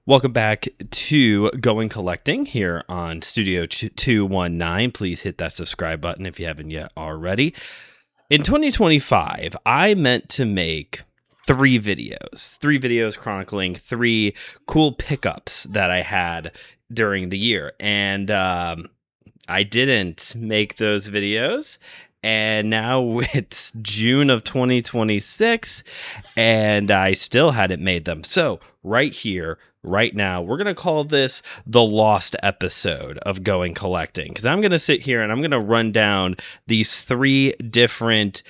Welcome back to Going Collecting here on Studio 219. Please hit that subscribe button if you haven't yet already. In 2025, I meant to make three videos chronicling three cool pickups that I had during the year. And I didn't make those videos. And now it's June of 2026, and I still hadn't made them. So right here, right now, we're going to call this the lost episode of Going Collecting, because I'm going to sit here and I'm going to run down these three different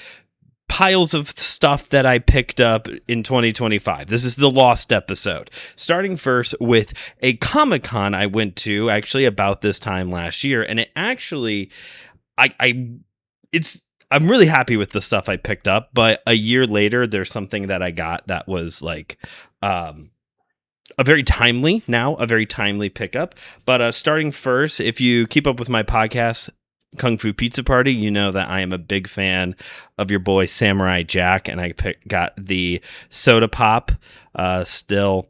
piles of stuff that I picked up in 2025. This is the lost episode. Starting first with a Comic-Con I went to actually about this time last year, and it actually, I'm really happy with the stuff I picked up, but a year later, there's something that I got that was like a very timely pickup. But starting first, if you keep up with my podcast, Kung Fu Pizza Party, you know that I am a big fan of your boy Samurai Jack, and I got the soda pop still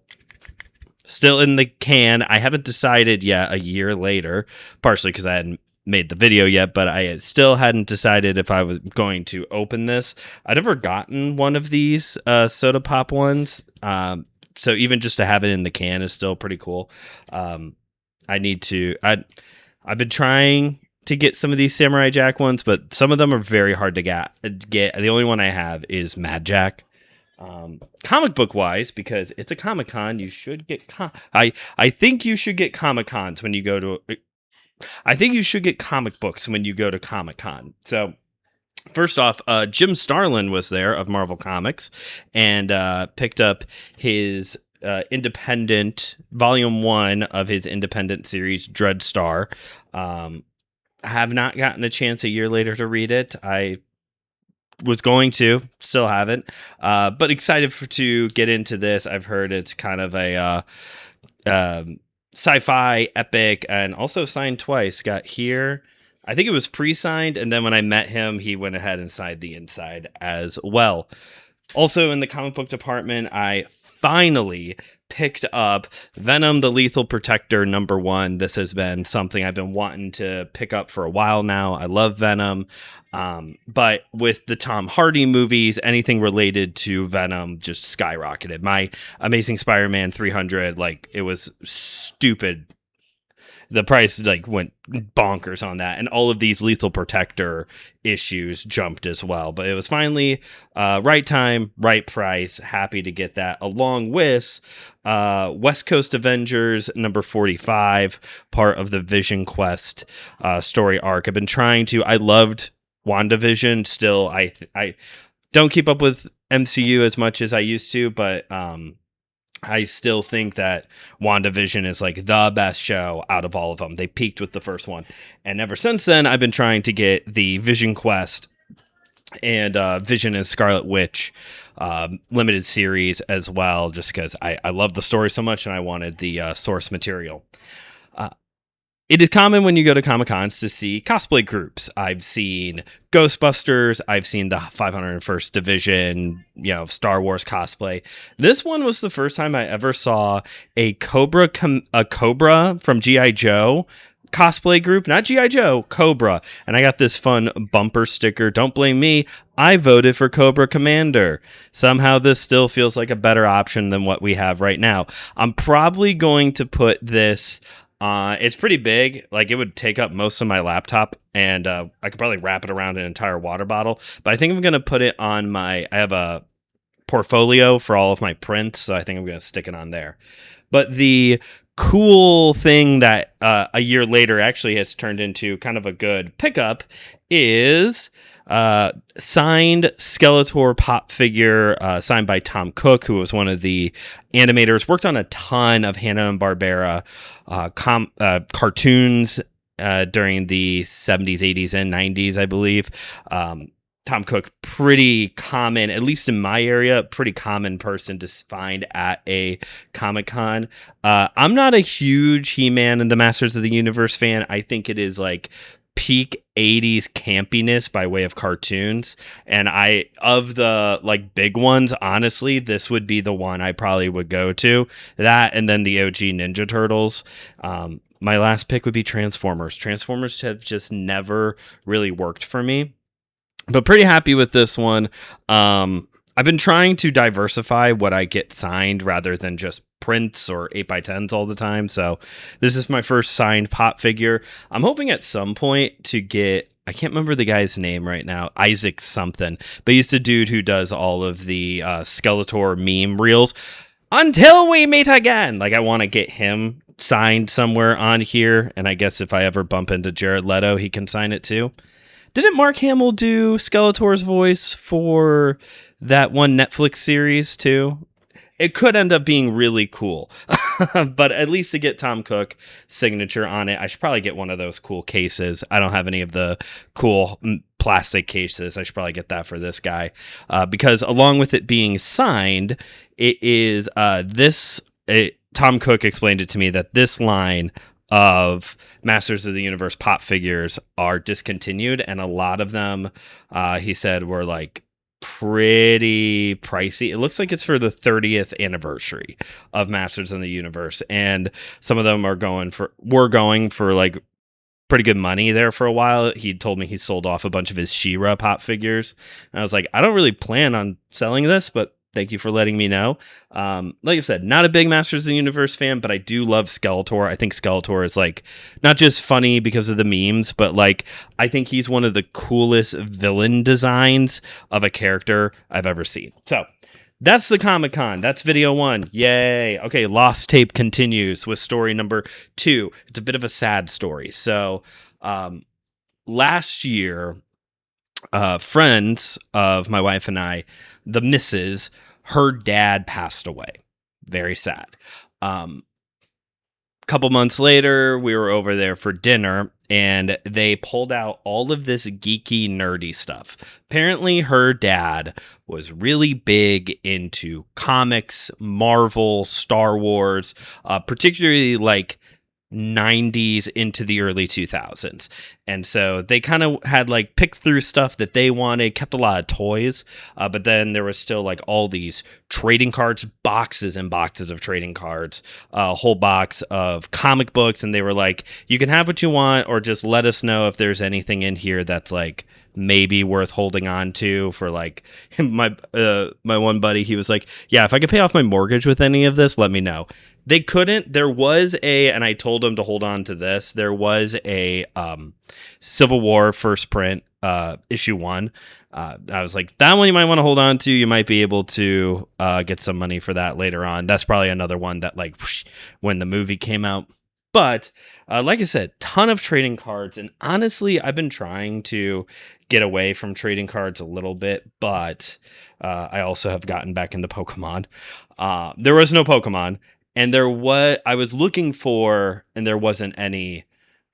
in the can. I haven't decided yet a year later, partially because I hadn't made the video yet, but I still hadn't decided if I was going to open this. I'd never gotten one of these soda pop ones, so even just to have it in the can is still pretty cool. I've been trying to get some of these Samurai Jack ones, but some of them are very hard to get. The only one I have is Mad Jack. Comic book wise, because it's a Comic-Con, you should get I think you should get Comic-Cons when you go to I think you should get comic books when you go to Comic-Con. So first off, Jim Starlin was there of Marvel Comics and picked up his independent volume 1 of his independent series Dreadstar. I have not gotten a chance a year later to read it. I was going to, still haven't, but excited to get into this. I've heard it's kind of a sci-fi epic, and also signed twice. Got here, I think it was pre-signed, and then when I met him, he went ahead and signed the inside as well. Also in the comic book department, I finally picked up Venom the Lethal Protector #1. This has been something I've been wanting to pick up for a while now. I love Venom, but with the Tom Hardy movies, anything related to Venom just skyrocketed. My Amazing Spider-Man 300, it was stupid. The price went bonkers on that, and all of these Lethal Protector issues jumped as well. But it was finally right time, right price. Happy to get that, along with West Coast Avengers #45, part of the Vision Quest story arc. I loved WandaVision. Still, I don't keep up with MCU as much as I used to, but I still think that WandaVision is the best show out of all of them. They peaked with the first one. And ever since then, I've been trying to get the Vision Quest and Vision and Scarlet Witch limited series as well, just because I love the story so much and I wanted the source material. It is common when you go to Comic-Cons to see cosplay groups. I've seen Ghostbusters. I've seen the 501st Division, Star Wars cosplay. This one was the first time I ever saw a Cobra from G.I. Joe cosplay group. Not G.I. Joe, Cobra. And I got this fun bumper sticker. Don't blame me. I voted for Cobra Commander. Somehow this still feels like a better option than what we have right now. I'm probably going to put this... it's pretty big. It would take up most of my laptop, and I could probably wrap it around an entire water bottle. But I think I'm going to put it on I have a portfolio for all of my prints, so I think I'm going to stick it on there. But the cool thing that a year later actually has turned into kind of a good pickup is signed Skeletor pop figure, signed by Tom Cook, who was one of the animators, worked on a ton of Hanna-Barbera cartoons during the 70s, 80s, and 90s, I believe. Tom Cook, pretty common, at least in my area, pretty common person to find at a Comic-Con. I'm not a huge He-Man and the Masters of the Universe fan. I think it is peak 80s campiness by way of cartoons, and of the like big ones, honestly, this would be the one I probably would go to. That and then the OG Ninja Turtles. My last pick would be Transformers. Transformers have just never really worked for me, but pretty happy with this one. I've been trying to diversify what I get signed rather than just prints or 8x10s all the time. So this is my first signed pop figure. I'm hoping at some point to get, I can't remember the guy's name right now, Isaac something, but he's the dude who does all of the Skeletor meme reels. Until we meet again. Like, I want to get him signed somewhere on here. And I guess if I ever bump into Jared Leto, he can sign it too. Didn't Mark Hamill do Skeletor's voice for that one Netflix series too? It could end up being really cool. But at least to get Tom Cook signature on it, I should probably get one of those cool cases. I don't have any of the cool plastic cases. I should probably get that for this guy. Because along with it being signed, it is Tom Cook explained it to me that this line of Masters of the Universe pop figures are discontinued, and a lot of them he said were like pretty pricey. It looks like it's for the 30th anniversary of Masters of the Universe, and some of them were going for like pretty good money there for a while. He told me he sold off a bunch of his She-Ra pop figures, and I was like, I don't really plan on selling this, but thank you for letting me know. Like I said, not a big Masters of the Universe fan, but I do love Skeletor. I think Skeletor is like not just funny because of the memes, but like I think he's one of the coolest villain designs of a character I've ever seen. So that's the Comic-Con. That's video 1. Yay. Okay, Lost Tape continues with story number 2. It's a bit of a sad story. So last year, friends of my wife and I, the missus, her dad passed away. Very sad. Couple months later, we were over there for dinner, and they pulled out all of this geeky, nerdy stuff. Apparently, her dad was really big into comics, Marvel, Star Wars, particularly like 90s into the early 2000s. And so they kind of had like picked through stuff that they wanted, kept a lot of toys, but then there was still like all these trading cards, boxes and boxes of trading cards, a whole box of comic books, and they were like, you can have what you want, or just let us know if there's anything in here that's like maybe worth holding on to. For like my one buddy, he was like, yeah, if I could pay off my mortgage with any of this, let me know. They couldn't. There was and I told him to hold on to this. There was a Civil War first print, issue 1. I was like, that one you might want to hold on to. You might be able to get some money for that later on. That's probably another one that like whoosh, when the movie came out. But like I said, ton of trading cards. And honestly, I've been trying to get away from trading cards a little bit, but I also have gotten back into Pokemon. There was no Pokemon. And I was looking for, and there wasn't any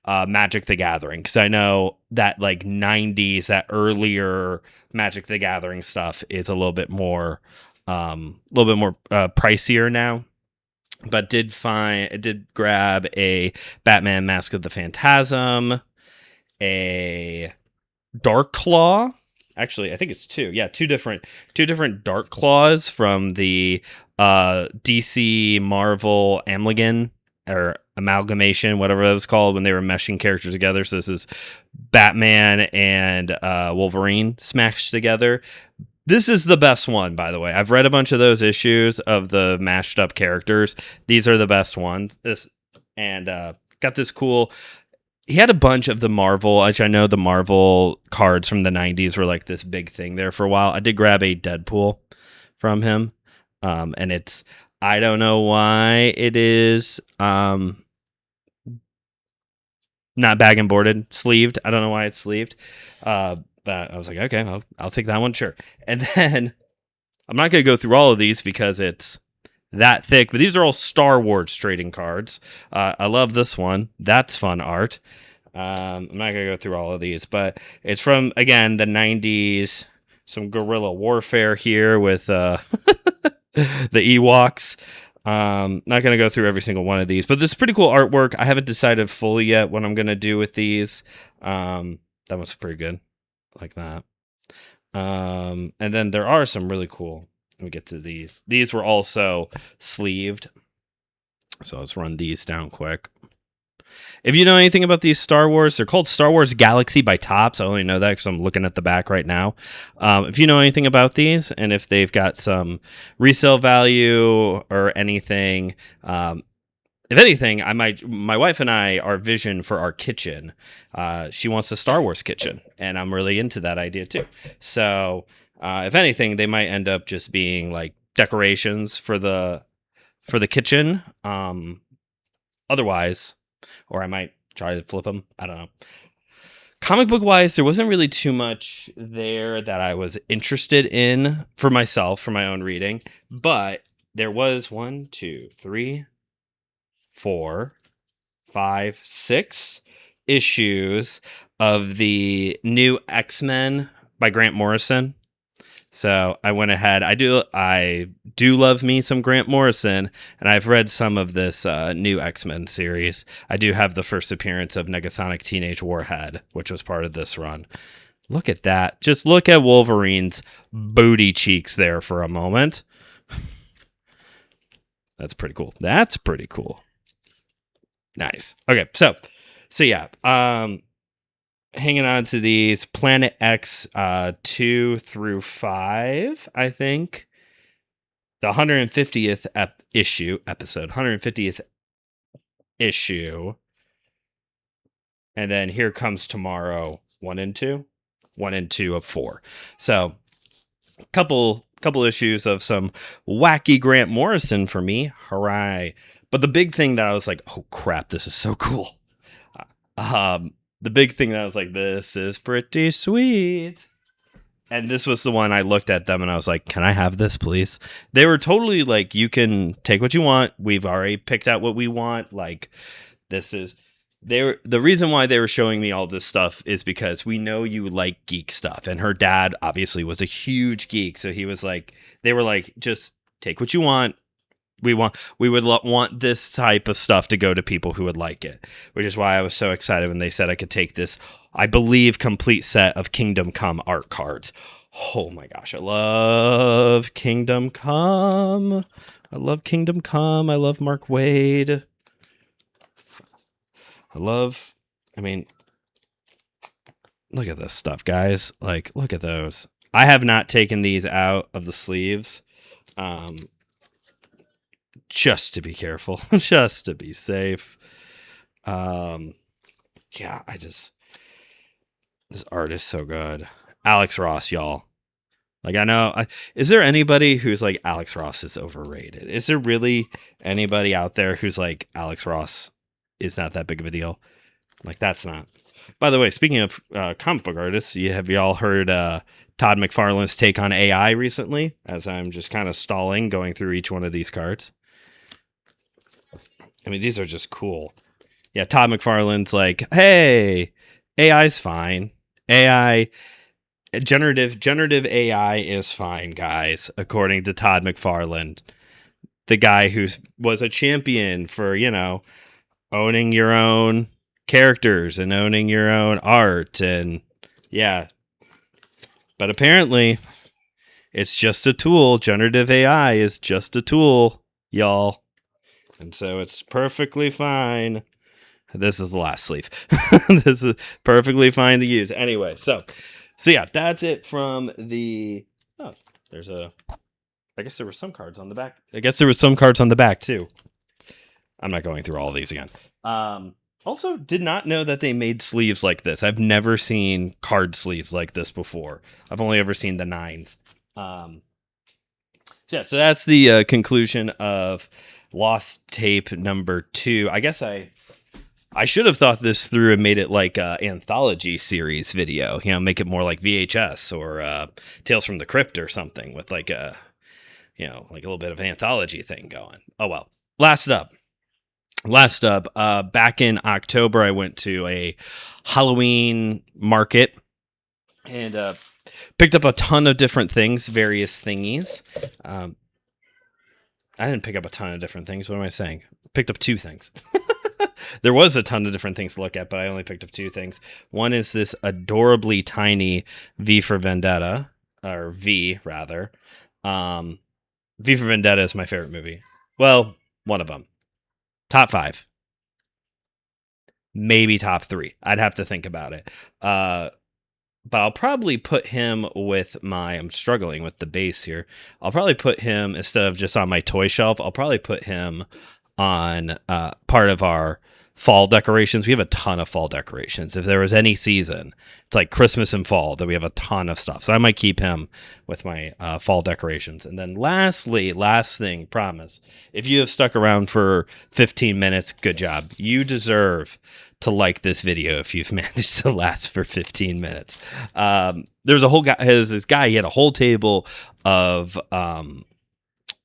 Magic the Gathering, because I know that like 90s, that earlier Magic the Gathering stuff is a little bit more pricier now. But did grab a Batman Mask of the Phantasm, a Dark Claw. Actually, I think it's 2. Yeah, two different Dark Claws from the DC Marvel amalgamation, whatever it was called, when they were meshing characters together. So this is Batman and Wolverine smashed together. This is the best one, by the way. I've read a bunch of those issues of the mashed up characters. These are the best ones. Got this cool. He had a bunch of the Marvel, which I know the Marvel cards from the 90s were like this big thing there for a while. I did grab a Deadpool from him. And I don't know why it is not bag and boarded, sleeved. I don't know why it's sleeved. But I was like, okay, I'll take that one, sure. And then I'm not going to go through all of these because it's that thick, but these are all Star Wars trading cards. I love this one. That's fun art. I'm not going to go through all of these, but it's from, again, the 90s. Some guerrilla warfare here with the Ewoks. Not gonna go through every single one of these, but this is pretty cool artwork. I haven't decided fully yet what I'm gonna do with these. That one's pretty good, like that. And then there are some really cool. Let me get to these. These were also sleeved, so let's run these down quick. If you know anything about these Star Wars, they're called Star Wars Galaxy by Topps. I only know that because I'm looking at the back right now. If you know anything about these and if they've got some resale value or anything, if anything, my wife and I, our vision for our kitchen, she wants a Star Wars kitchen, and I'm really into that idea too. So if anything, they might end up just being like decorations for the kitchen. Otherwise, or I might try to flip them. I don't know. Comic book wise, there wasn't really too much there that I was interested in for myself, for my own reading. But there was 1, 2, 3, 4, 5, 6 issues of the new X-Men by Grant Morrison. So I went ahead. I do love me some Grant Morrison, and I've read some of this new X-Men series. I do have the first appearance of Negasonic Teenage Warhead, which was part of this run. Look at that. Just look at Wolverine's booty cheeks there for a moment. That's pretty cool. That's pretty cool. Nice. Okay, so yeah. Hanging on to these Planet X 2 through 5, I think. The 150th episode, 150th issue. And then Here Comes Tomorrow 1 and 2. 1 and 2 of 4. So couple issues of some wacky Grant Morrison for me. Hooray. But the big thing that I was like, oh crap, this is so cool. The big thing that I was like, this is pretty sweet. And this was the one I looked at them and I was like, can I have this, please? They were totally like, you can take what you want. We've already picked out what we want. Like, the reason why they were showing me all this stuff is because we know you like geek stuff. And her dad obviously was a huge geek. So he was like, they were like, just take what you want. We would want this type of stuff to go to people who would like it, which is why I was so excited when they said I could take this, I believe, complete set of Kingdom Come art cards. Oh my gosh, I love Kingdom Come. I love Kingdom Come. I love Mark Waid. I mean, look at this stuff, guys. Like, look at those. I have not taken these out of the sleeves. Just to be careful, just to be safe. Yeah, this art is so good. Alex Ross, y'all. Like, I know, is there anybody who's like, Alex Ross is overrated? Is there really anybody out there who's like, Alex Ross is not that big of a deal? Like, that's not. By the way, speaking of comic book artists, have y'all heard Todd McFarlane's take on AI recently? As I'm just kind of stalling, going through each one of these cards. I mean, these are just cool. Yeah, Todd McFarlane's like, hey, AI's fine. Generative AI is fine, guys, according to Todd McFarlane, the guy who was a champion for, owning your own characters and owning your own art. And yeah, but apparently it's just a tool. Generative AI is just a tool, y'all. And so it's perfectly fine. This is the last sleeve. This is perfectly fine to use. Anyway, so yeah, that's it from the... Oh, I guess there were some cards on the back. I guess there were some cards on the back, too. I'm not going through all of these again. Also, did not know that they made sleeves like this. I've never seen card sleeves like this before. I've only ever seen the 9s. So that's the conclusion of Lost Tape number 2. I guess I should have thought this through and made it like an anthology series video. Make it more like VHS or Tales from the Crypt or something with like a little bit of an anthology thing going. Oh well. Last up, back in October, I went to a Halloween market and picked up a ton of different things, various thingies. I didn't pick up a ton of different things. What am I saying? Picked up 2 things. There was a ton of different things to look at, but I only picked up 2 things. One is this adorably tiny V for Vendetta, or V rather. V for Vendetta is my favorite movie. Well, one of them. Top 5. Maybe top 3. I'd have to think about it. But I'll probably put him with I'm struggling with the base here. I'll probably put him, instead of just on my toy shelf, I'll probably put him on part of our fall decorations. We have a ton of fall decorations. If there was any season, it's like Christmas and fall that we have a ton of stuff. So I might keep him with my fall decorations. And then last thing, promise, if you have stuck around for 15 minutes, good job. You deserve to like this video if you've managed to last for 15 minutes. There's a whole guy, this guy, he had a whole table of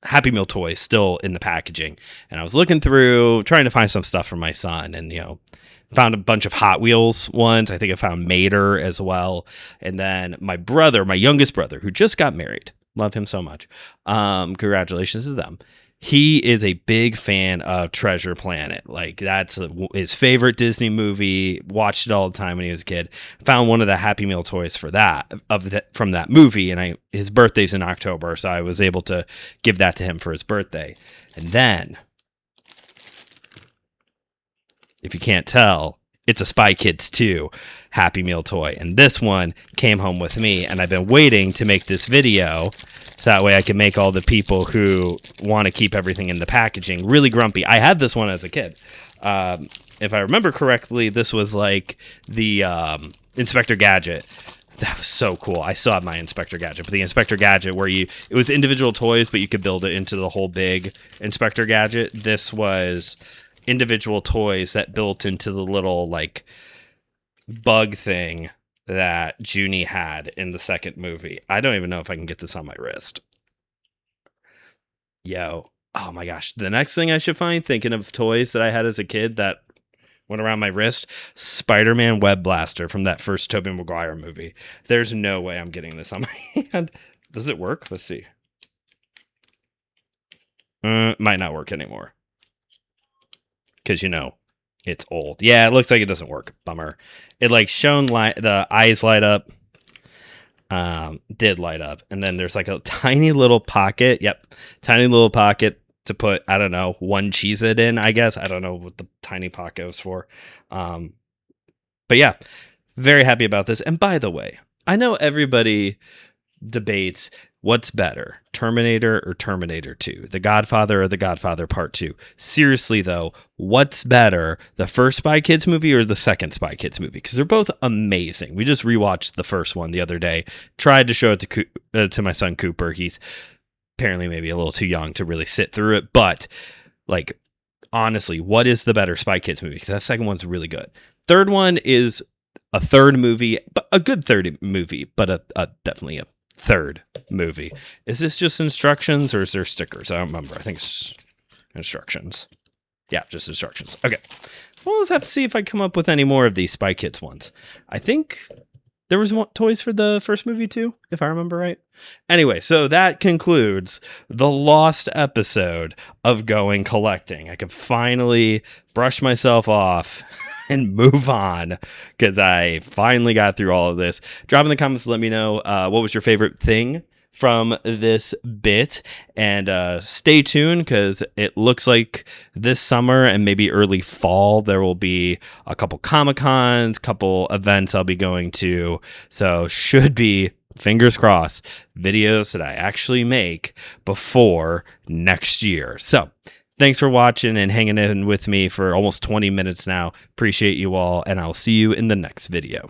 Happy Meal toys still in the packaging. And I was looking through, trying to find some stuff for my son, and, found a bunch of Hot Wheels ones. I think I found Mater as well. And then my youngest brother, who just got married, love him so much. Congratulations to them. He is a big fan of Treasure Planet. Like, that's his favorite Disney movie. Watched it all the time when he was a kid. Found one of the Happy Meal toys from that movie, and his birthday's in October, so I was able to give that to him for his birthday. And then, if you can't tell, it's a Spy Kids 2 Happy Meal toy. And this one came home with me, and I've been waiting to make this video so that way I can make all the people who want to keep everything in the packaging really grumpy. I had this one as a kid. If I remember correctly, this was like the Inspector Gadget. That was so cool. I still have my Inspector Gadget, but the Inspector Gadget where it was individual toys, but you could build it into the whole big Inspector Gadget. This was individual toys that built into the little like bug thing that Junie had in the second movie. I don't even know if I can get this on my wrist. Yo, oh my gosh. The next thing I should find, thinking of toys that I had as a kid that went around my wrist, Spider-Man Web Blaster from that first Tobey Maguire movie. There's no way I'm getting this on my hand. Does it work? Let's see. Might not work anymore. Because, it's old. Yeah, it looks like it doesn't work. Bummer. It like the eyes light up. Did light up. And then there's like a tiny little pocket. Yep. Tiny little pocket to put, I don't know, 1 Cheez-It in, I guess. I don't know what the tiny pocket was for. But yeah, very happy about this. And by the way, I know everybody debates what's better, Terminator or Terminator 2, The Godfather or The Godfather Part 2. Seriously, though, what's better, the first Spy Kids movie or the second Spy Kids movie? Because they're both amazing. We just rewatched the first one the other day. Tried to show it to my son Cooper. He's apparently maybe a little too young to really sit through it. But, like, honestly, what is the better Spy Kids movie? Because that second one's really good. Third one is a third movie, but a good third movie, but definitely a third movie. Is this just instructions or is there stickers? I don't remember. I think it's instructions. Yeah, just instructions. Okay. Well, let's have to see if I come up with any more of these Spy Kids ones. I think there was toys for the first movie too, if I remember right. Anyway, so that concludes the lost episode of Going Collecting. I can finally brush myself off and move on because I finally got through all of this. Drop in the comments to let me know what was your favorite thing from this bit, and stay tuned because it looks like this summer and maybe early fall there will be a couple Comic-Cons, couple events I'll be going to, so should be, fingers crossed, videos that I actually make before next year. So thanks for watching and hanging in with me for almost 20 minutes now. Appreciate you all, and I'll see you in the next video.